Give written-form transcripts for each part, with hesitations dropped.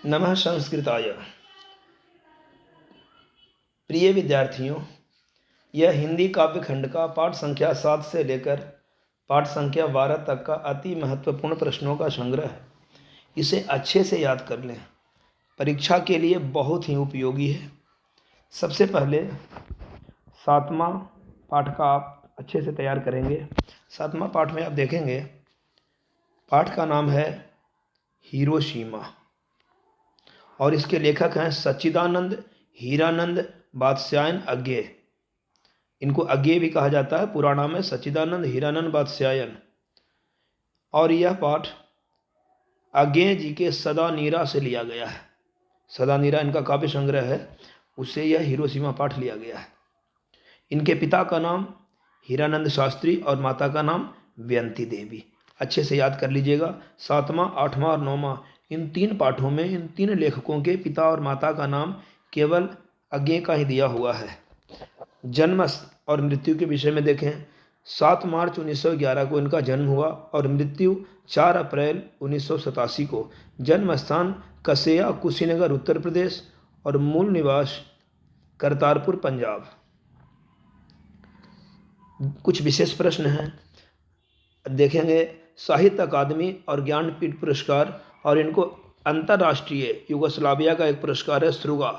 नमः संस्कृताय। प्रिय विद्यार्थियों, यह हिंदी काव्य खंड का पाठ संख्या 7 से लेकर पाठ संख्या 12 तक का अति महत्वपूर्ण प्रश्नों का संग्रह है। इसे अच्छे से याद कर लें, परीक्षा के लिए बहुत ही उपयोगी है। सबसे पहले 7वां पाठ का आप अच्छे से तैयार करेंगे। 7वां पाठ में आप देखेंगे, पाठ का नाम है हिरोशिमा और इसके लेखक हैं सच्चिदानंद हीरानंद वात्स्यायन अज्ञेय। इनको अज्ञेय भी कहा जाता है, पूरा नाम है सच्चिदानंद हीरानंद वात्स्यायन। और यह पाठ अज्ञेय जी के सदा नीरा से लिया गया है। सदा नीरा इनका काव्य संग्रह है, उससे यह हिरोशिमा पाठ लिया गया है। इनके पिता का नाम हीरानंद शास्त्री और माता का नाम व्यंती देवी। अच्छे से याद कर लीजिएगा। 7वां, 8वां और 9वां इन 3 पाठों में इन 3 लेखकों के पिता और माता का नाम केवल अज्ञेय का ही दिया हुआ है। जन्म और मृत्यु के विषय में देखें, 7 मार्च 1911 को इनका जन्म हुआ और मृत्यु 4 अप्रैल 1987 को। जन्म स्थान कसेया, कुशीनगर, उत्तर प्रदेश और मूल निवास करतारपुर, पंजाब। कुछ विशेष प्रश्न हैं, देखेंगे। साहित्य अकादमी और ज्ञानपीठ पुरस्कार और इनको अंतर्राष्ट्रीय युगोस्लाविया का एक पुरस्कार है श्रुगा,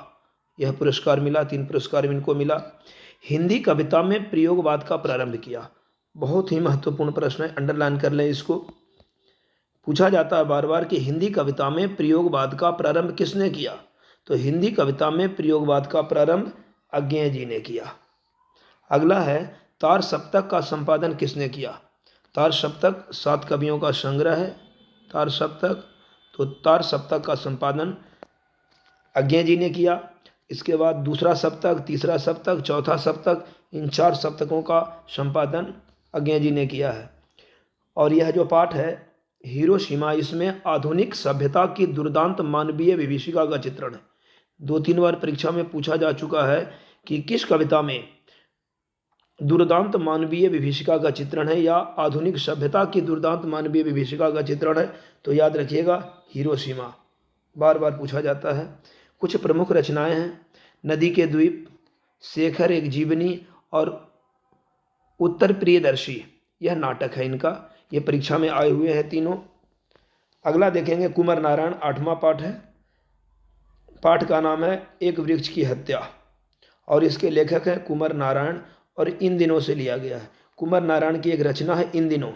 यह पुरस्कार मिला। 3 पुरस्कार इनको मिला। हिंदी कविता में प्रयोगवाद का प्रारंभ किया। बहुत ही महत्वपूर्ण प्रश्न है, अंडरलाइन कर लें इसको। पूछा जाता है बार बार कि हिंदी कविता में प्रयोगवाद का प्रारंभ किसने किया, तो हिंदी कविता में प्रयोगवाद का प्रारंभ अज्ञेय जी ने किया। अगला है, तार सप्तक का संपादन किसने किया। तार सप्तक 7 कवियों का संग्रह है। तार सप्तक, तो तार सप्तक का संपादन अज्ञेय जी ने किया। इसके बाद दूसरा सप्तक, तीसरा सप्तक, चौथा सप्तक, इन 4 सप्तकों का संपादन अज्ञेय जी ने किया है। और यह जो पाठ है हिरोशिमा, इसमें आधुनिक सभ्यता की दुर्दांत मानवीय विभीषिका का चित्रण है। 2-3 बार परीक्षा में पूछा जा चुका है कि किस कविता में दुर्दांत मानवीय विभीषिका का चित्रण है या आधुनिक सभ्यता की दुर्दांत मानवीय विभीषिका का चित्रण है, तो याद रखिएगा हिरोशिमा, बार बार पूछा जाता है। कुछ प्रमुख रचनाएं हैं, नदी के द्वीप, शेखर एक जीवनी और उत्तर प्रियदर्शी, यह नाटक है इनका। ये परीक्षा में आए हुए हैं तीनों। अगला देखेंगे, कुंवर नारायण, 8वां पाठ है। पाठ का नाम है एक वृक्ष की हत्या और इसके लेखक हैं कुंवर नारायण और इन दिनों से लिया गया है। कुंवर नारायण की एक रचना है इन दिनों,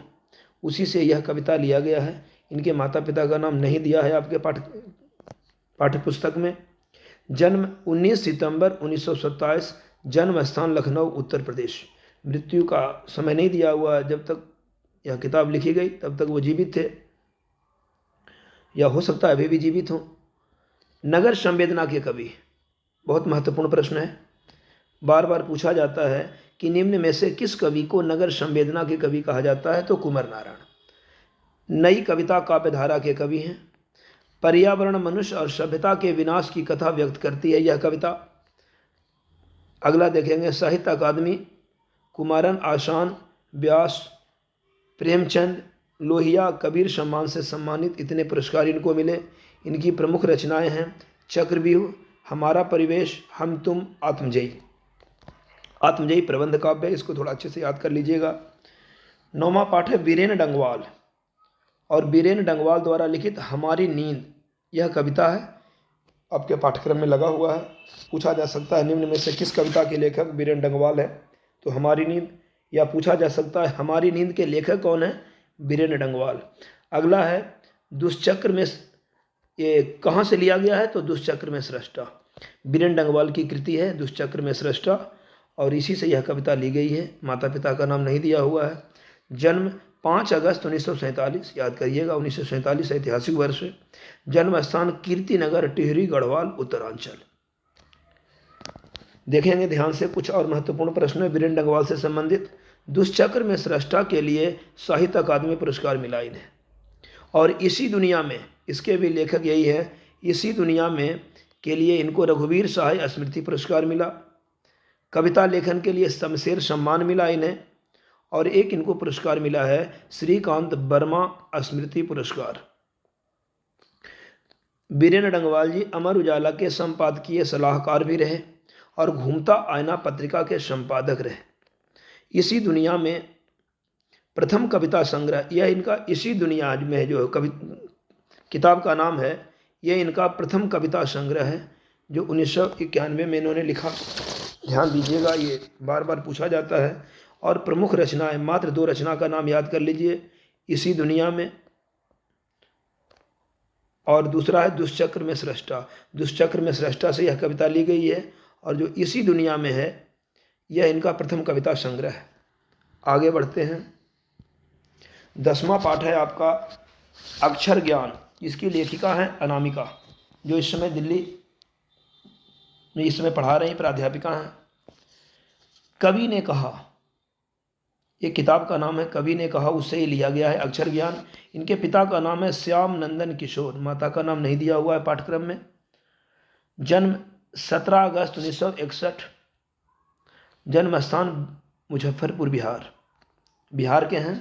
उसी से यह कविता लिया गया है। इनके माता पिता का नाम नहीं दिया है आपके पाठ्य पुस्तक में। जन्म 19 सितंबर 1927, जन्म स्थान लखनऊ, उत्तर प्रदेश। मृत्यु का समय नहीं दिया हुआ, जब तक यह किताब लिखी गई तब तक वो जीवित थे या हो सकता है अभी भी जीवित हों। नगर संवेदना के कवि, बहुत महत्वपूर्ण प्रश्न है, बार बार पूछा जाता है कि निम्न में से किस कवि को नगर संवेदना के कवि कहा जाता है, तो कुंवर नारायण। नई कविता काव्यधारा के कवि हैं। पर्यावरण, मनुष्य और सभ्यता के विनाश की कथा व्यक्त करती है यह कविता। अगला देखेंगे, साहित्य अकादमी, कुमारन, आशान, व्यास, प्रेमचंद, लोहिया, कबीर सम्मान से सम्मानित, इतने पुरस्कार इनको मिले। इनकी प्रमुख रचनाएं हैं चक्रव्यूह, हमारा परिवेश, हम तुम, आत्मजयी। आत्मजयी प्रबंध काव्य, इसको थोड़ा अच्छे से याद कर लीजिएगा। 9वां पाठ है वीरेन डंगवाल और वीरेन डंगवाल द्वारा लिखित हमारी नींद, यह कविता है, आपके पाठ्यक्रम में लगा हुआ है। पूछा जा सकता है निम्न में से किस कविता के लेखक वीरेन डंगवाल है, तो हमारी नींद। या पूछा जा सकता है हमारी नींद के लेखक कौन है, वीरेन डंगवाल। अगला है दुष्चक्र में, ये कहाँ से लिया गया है, तो दुष्चक्र में सृष्टा, वीरेन डंगवाल की कृति है दुष्चक्र में सृष्टा और इसी से यह कविता ली गई है। माता पिता का नाम नहीं दिया हुआ है। जन्म 5 अगस्त 1947, याद करिएगा, 1947 ऐतिहासिक वर्ष है। जन्म स्थान कीर्तिनगर, टिहरी, गढ़वाल, उत्तरांचल। देखेंगे ध्यान से कुछ और महत्वपूर्ण प्रश्न है वीरेन डंगवाल से संबंधित। दुष्चक्र में सृष्टा के लिए साहित्य अकादमी पुरस्कार मिला इन्हें। और इसी दुनिया में, इसके भी लेखक यही है, इसी दुनिया में के लिए इनको रघुवीर साहय स्मृति पुरस्कार मिला। कविता लेखन के लिए शमशेर सम्मान मिला इन्हें और एक इनको पुरस्कार मिला है श्रीकांत वर्मा स्मृति पुरस्कार। बीरेन डंगवाल जी अमर उजाला के संपादकीय सलाहकार भी रहे और घूमता आईना पत्रिका के संपादक रहे। इसी दुनिया में प्रथम कविता संग्रह, यह इनका इसी दुनिया में जो किताब का नाम है, यह इनका प्रथम कविता संग्रह है जो 1991 में इन्होंने लिखा। ध्यान दीजिएगा, ये बार बार पूछा जाता है। और प्रमुख रचनाएं, मात्र 2 रचना का नाम याद कर लीजिए, इसी दुनिया में और दूसरा है दुष्चक्र में सृष्टा। दुष्चक्र में सृष्टा से यह कविता ली गई है और जो इसी दुनिया में है यह इनका प्रथम कविता संग्रह है। आगे बढ़ते हैं। 10वां पाठ है आपका अक्षर ज्ञान। इसकी लेखिका है अनामिका, जो इस समय दिल्ली में इस समय पढ़ा रही प्राध्यापिका हैं। कवि ने कहा, ये किताब का नाम है कवि ने कहा, उससे ही लिया गया है अक्षर ज्ञान। इनके पिता का नाम है श्याम नंदन किशोर, माता का नाम नहीं दिया हुआ है पाठ्यक्रम में। जन्म 17 अगस्त 1961, जन्म स्थान मुजफ्फरपुर बिहार, बिहार के हैं।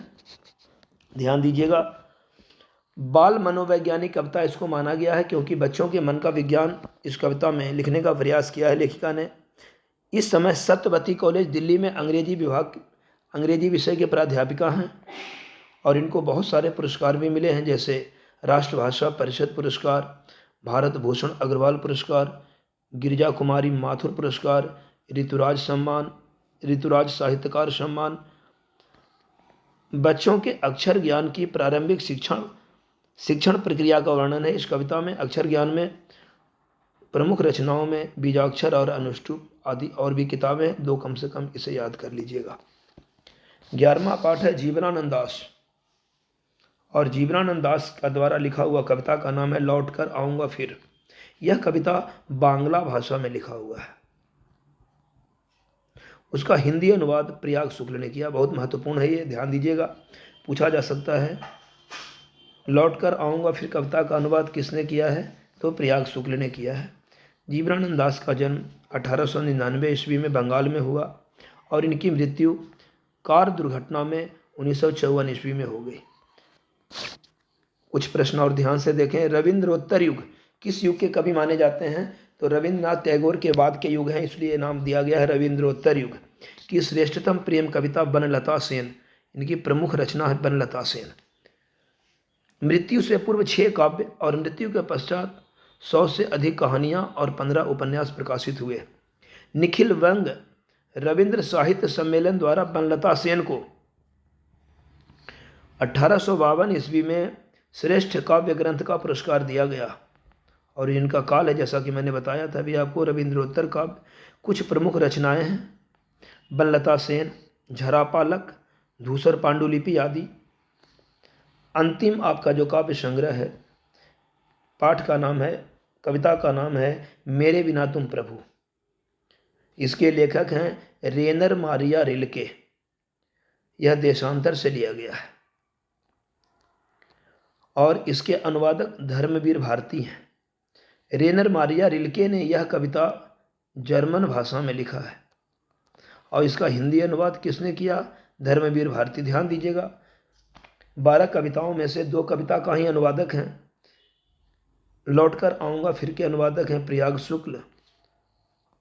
ध्यान दीजिएगा, बाल मनोवैज्ञानिक कविता इसको माना गया है क्योंकि बच्चों के मन का विज्ञान इस कविता में लिखने का प्रयास किया है लेखिका ने। इस समय सत्यवती कॉलेज दिल्ली में अंग्रेजी विषय के प्राध्यापिका हैं और इनको बहुत सारे पुरस्कार भी मिले हैं, जैसे राष्ट्रभाषा परिषद पुरस्कार, भारत भूषण अग्रवाल पुरस्कार, गिरिजा कुमारी माथुर पुरस्कार, ऋतुराज सम्मान, ऋतुराज साहित्यकार सम्मान। बच्चों के अक्षर ज्ञान की प्रारंभिक शिक्षण प्रक्रिया का वर्णन है इस कविता में। अक्षर ज्ञान में प्रमुख रचनाओं में बीजाक्षर और अनुष्टुप आदि और भी किताबें, 2 कम से कम, इसे याद कर लीजिएगा। 11वां पाठ है जीवनानंद दास, और जीवनानंद दास का द्वारा लिखा हुआ कविता का नाम है लौट कर आऊँगा फिर। यह कविता बांग्ला भाषा में लिखा हुआ है। उसका हिंदी अनुवाद प्रयाग शुक्ल ने किया। बहुत महत्वपूर्ण है ये, ध्यान दीजिएगा, पूछा जा सकता है। लौट कर आऊँगा फिर कविता का अनुवाद किसने किया है, तो प्रयाग शुक्ल ने किया है। जीवनानंद दास का जन्म 1899 ईस्वी में बंगाल में हुआ और इनकी मृत्यु कार दुर्घटना में 1954 ईस्वी में हो गई। कुछ प्रश्न और ध्यान से देखें। रविंद्रोत्तर युग किस युग के कवि माने जाते हैं, तो रविंद्रनाथ टैगोर के बाद के युग हैं, इसलिए नाम दिया गया है रविंद्रोत्तर युग। की श्रेष्ठतम प्रेम कविता बनलता सेन, इनकी प्रमुख रचना है बनलता सेन। मृत्यु से पूर्व 6 काव्य और मृत्यु के पश्चात 100 से अधिक कहानियां और 15 उपन्यास प्रकाशित हुए। निखिल वंग रविंद्र साहित्य सम्मेलन द्वारा बनलता सेन को 1852 ईस्वी में श्रेष्ठ काव्य ग्रंथ का पुरस्कार दिया गया और इनका काल है, जैसा कि मैंने बताया था अभी आपको, रविंद्रोत्तर काव्य। कुछ प्रमुख रचनाएं हैं बनलता सेन, झरा पालक, धूसर पांडुलिपि आदि। अंतिम आपका जो काव्य संग्रह है, पाठ का नाम है, कविता का नाम है मेरे बिना तुम प्रभु। इसके लेखक हैं रेनर मारिया रिल्के। यह देशांतर से लिया गया है और इसके अनुवादक धर्मवीर भारती हैं। रेनर मारिया रिल्के ने यह कविता जर्मन भाषा में लिखा है और इसका हिंदी अनुवाद किसने किया, धर्मवीर भारती। ध्यान दीजिएगा, 12 कविताओं में से 2 कविता का ही अनुवादक हैं। लौट कर आऊँगा फिर के अनुवादक हैं प्रयाग शुक्ल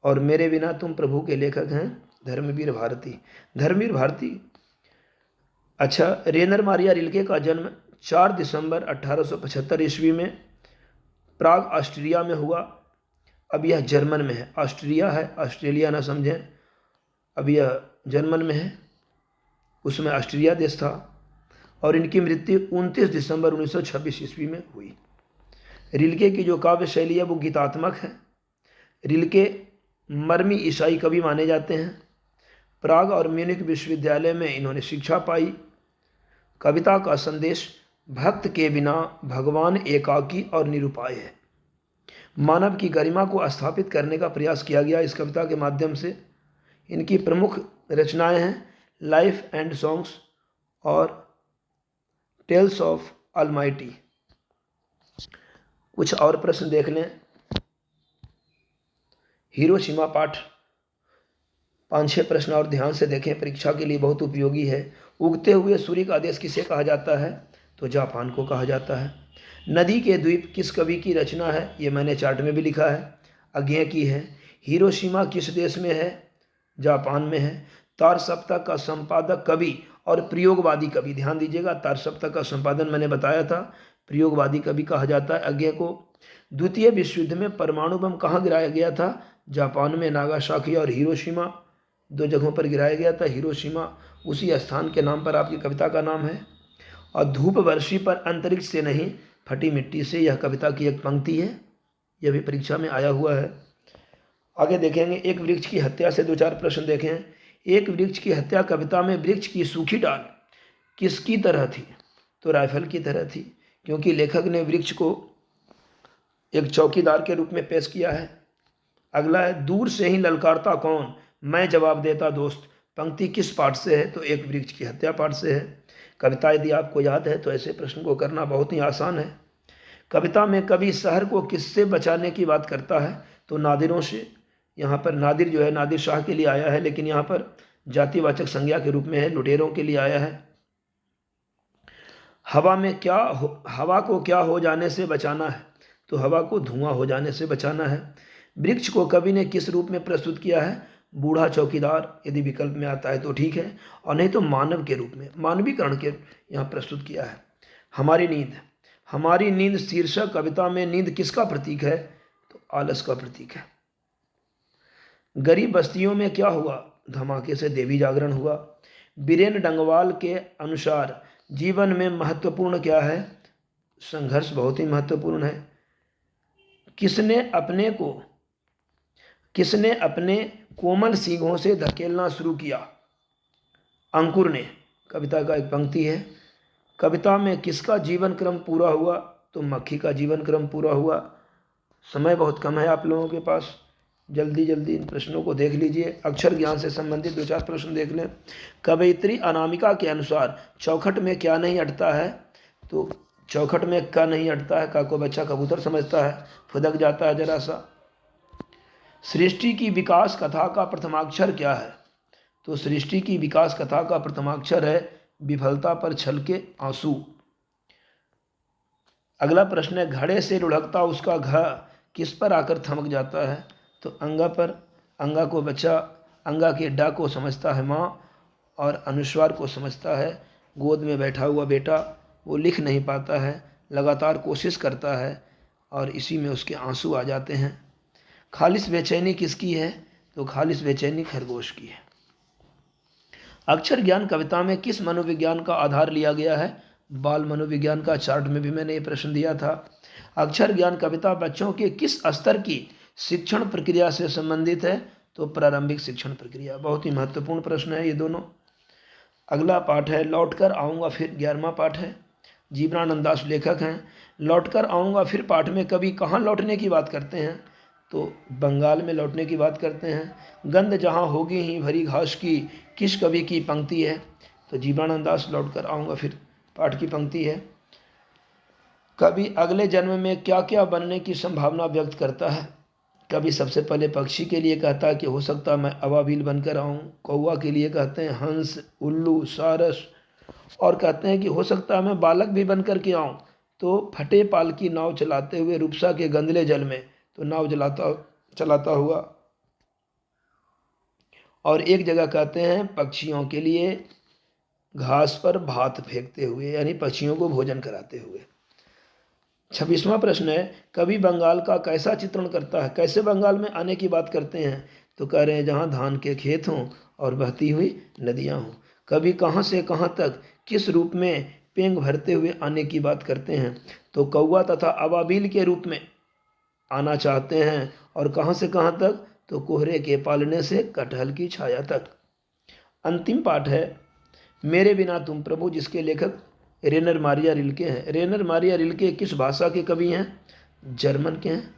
और मेरे बिना तुम प्रभु के लेखक हैं धर्मवीर भारती। धर्मवीर भारती, अच्छा, रेनर मारिया रिल्के का जन्म 4 दिसंबर 1875 ईस्वी में प्राग ऑस्ट्रिया में हुआ। अब यह जर्मन में है, ऑस्ट्रिया है, ऑस्ट्रेलिया ना समझें। अब यह जर्मन में है, उसमें ऑस्ट्रिया देश था और इनकी मृत्यु 29 दिसंबर 1926 ईस्वी में हुई। रिल्के की जो काव्य शैली है वो गीतात्मक है। रिल्के मर्मी ईसाई कवि माने जाते हैं। प्राग और म्यूनिक विश्वविद्यालय में इन्होंने शिक्षा पाई। कविता का संदेश भक्त के बिना भगवान एकाकी और निरुपाय है। मानव की गरिमा को स्थापित करने का प्रयास किया गया इस कविता के माध्यम से। इनकी प्रमुख रचनाएं हैं लाइफ एंड सॉन्ग्स और टेल्स ऑफ ऑलमाइटी। कुछ और प्रश्न देख लें। हिरोशिमा पाठ 5-6 प्रश्न और ध्यान से देखें, परीक्षा के लिए बहुत उपयोगी है। उगते हुए सूर्य का देश किसे कहा जाता है, तो जापान को कहा जाता है। नदी के द्वीप किस कवि की रचना है? ये मैंने चार्ट में भी लिखा है, अज्ञेय की है। हिरोशिमा किस देश में है? जापान में है। तार सप्ताह का संपादक कवि और प्रयोगवादी कवि, ध्यान दीजिएगा, तार सप्ताह का संपादन मैंने बताया था, प्रयोगवादी कवि कहा जाता है अज्ञेय को। द्वितीय विश्व युद्ध में परमाणु बम कहाँ गिराया गया था? जापान में, नागासाकी और हिरोशिमा, दो जगहों पर गिराया गया था। हिरोशिमा उसी स्थान के नाम पर आपकी कविता का नाम है। और धूप वर्षी पर अंतरिक्ष से नहीं फटी मिट्टी से, यह कविता की एक पंक्ति है, यह भी परीक्षा में आया हुआ है। आगे देखेंगे, एक वृक्ष की हत्या से दो चार प्रश्न देखें। एक वृक्ष की हत्या कविता में वृक्ष की सूखी डाल किसकी तरह थी? तो राइफल की तरह थी, क्योंकि लेखक ने वृक्ष को एक चौकीदार के रूप में पेश किया है। अगला है, दूर से ही ललकारता कौन, मैं जवाब देता दोस्त, पंक्ति किस पाठ से है? तो एक वृक्ष की हत्या पाठ से है। कविता यदि आपको याद है तो ऐसे प्रश्न को करना बहुत ही आसान है। कविता में कवि शहर को किससे बचाने की बात करता है? तो नादिरों से। यहाँ पर नादिर जो है नादिर शाह के लिए आया है, लेकिन यहाँ पर जातिवाचक संज्ञा के रूप में है, लुटेरों के लिए आया है। हवा को क्या हो जाने से बचाना है? तो हवा को धुआं हो जाने से बचाना है। वृक्ष को कवि ने किस रूप में प्रस्तुत किया है? बूढ़ा चौकीदार, यदि विकल्प में आता है तो ठीक है, और नहीं तो मानव के रूप में, मानवीकरण के यहाँ प्रस्तुत किया है। हमारी नींद शीर्षक कविता में नींद किसका प्रतीक है? तो आलस का प्रतीक है। गरीब बस्तियों में क्या हुआ? धमाके से देवी जागरण हुआ। बीरेन डंगवाल के अनुसार जीवन में महत्वपूर्ण क्या है? संघर्ष बहुत ही महत्वपूर्ण है। किसने अपने कोमल सींगों से धकेलना शुरू किया? अंकुर ने, कविता का एक पंक्ति है। कविता में किसका जीवन क्रम पूरा हुआ? तो मक्खी का जीवन क्रम पूरा हुआ। समय बहुत कम है आप लोगों के पास, जल्दी जल्दी इन प्रश्नों को देख लीजिए। अक्षर ज्ञान से संबंधित दो चार प्रश्न देख लें। कवयित्री अनामिका के अनुसार चौखट में क्या नहीं अटता है? तो चौखट में क नहीं अटता है, का को बच्चा कबूतर समझता है, फुदक जाता है जरा सा। सृष्टि की विकास कथा का प्रथमाक्षर क्या है? तो सृष्टि की विकास कथा का प्रथमाक्षर है विफलता पर छलके आंसू। अगला प्रश्न है, घड़े से लुढ़कता उसका घ किस पर आकर थमक जाता है? तो अंगा पर। अंगा को बच्चा अंगा के डा को समझता है माँ, और अनुस्वार को समझता है गोद में बैठा हुआ बेटा। वो लिख नहीं पाता है, लगातार कोशिश करता है, और इसी में उसके आंसू आ जाते हैं। खालिस बेचैनी किसकी है? तो खालिस बेचैनी खरगोश की है। अक्षर ज्ञान कविता में किस मनोविज्ञान का आधार लिया गया है? बाल मनोविज्ञान का। चार्ट में भी मैंने ये प्रश्न दिया था। अक्षर ज्ञान कविता बच्चों के किस स्तर की शिक्षण प्रक्रिया से संबंधित है? तो प्रारंभिक शिक्षण प्रक्रिया। बहुत ही महत्वपूर्ण प्रश्न है ये दोनों। अगला पाठ है, लौटकर आऊँगा फिर, 11वां पाठ है। जीवनानंद दास लेखक हैं। लौटकर आऊँगा फिर पाठ में कवि कहाँ लौटने की बात करते हैं? तो बंगाल में लौटने की बात करते हैं। गंध जहाँ होगी ही भरी घास की किस कवि की पंक्ति है? तो जीवनानंद दास लौटकर आऊँगा फिर पाठ की पंक्ति है। कवि अगले जन्म में क्या क्या बनने की संभावना व्यक्त करता है? कवि सबसे पहले पक्षी के लिए कहता है कि हो सकता है मैं अबाबिल बनकर आऊँ। कौवा के लिए कहते हैं हंस, उल्लू, सारस, और कहते हैं कि हो सकता है मैं बालक भी बनकर के आऊँ। तो फटे पाल की नाव चलाते हुए रूपसा के गंदले जल में, तो नाव चलाता हुआ। और एक जगह कहते हैं पक्षियों के लिए घास पर भात फेंकते हुए, यानी पक्षियों को भोजन कराते हुए। 26वां प्रश्न है, कवि बंगाल का कैसा चित्रण करता है? कैसे बंगाल में आने की बात करते हैं? तो कह रहे हैं जहाँ धान के खेत हों और बहती हुई नदियाँ हों। कवि कहाँ से कहाँ तक किस रूप में पेंग भरते हुए आने की बात करते हैं? तो कौवा तथा अबाबिल के रूप में आना चाहते हैं। और कहाँ से कहाँ तक? तो कोहरे के पालने से कटहल की छाया तक। अंतिम पाठ है, मेरे बिना तुम प्रभु, जिसके लेखक रेनर मारिया रिल्के हैं। रेनर मारिया रिल्के किस भाषा के कवि हैं? जर्मन के हैं।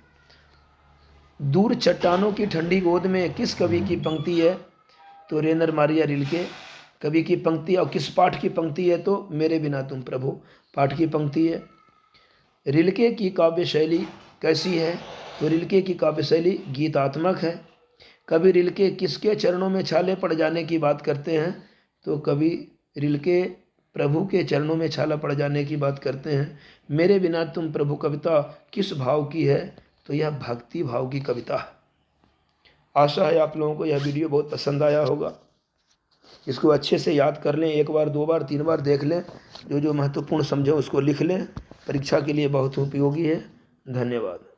दूर चट्टानों की ठंडी गोद में किस कवि की पंक्ति है? तो रेनर मारिया रिल्के कवि की पंक्ति। और किस पाठ की पंक्ति है? तो मेरे बिना तुम प्रभु पाठ की पंक्ति है। रिल्के की काव्य शैली कैसी है? तो रिल्के की काव्य शैली गीतात्मक है। कवि रिल्के किसके चरणों में छाले पड़ जाने की बात करते हैं? तो कवि रिल्के प्रभु के चरणों में छाला पड़ जाने की बात करते हैं। मेरे बिना तुम प्रभु कविता किस भाव की है? तो यह भक्ति भाव की कविता है। आशा है आप लोगों को यह वीडियो बहुत पसंद आया होगा। इसको अच्छे से याद कर लें, 1 बार 2 बार 3 बार देख लें, जो जो महत्वपूर्ण समझें उसको लिख लें, परीक्षा के लिए बहुत उपयोगी है। धन्यवाद।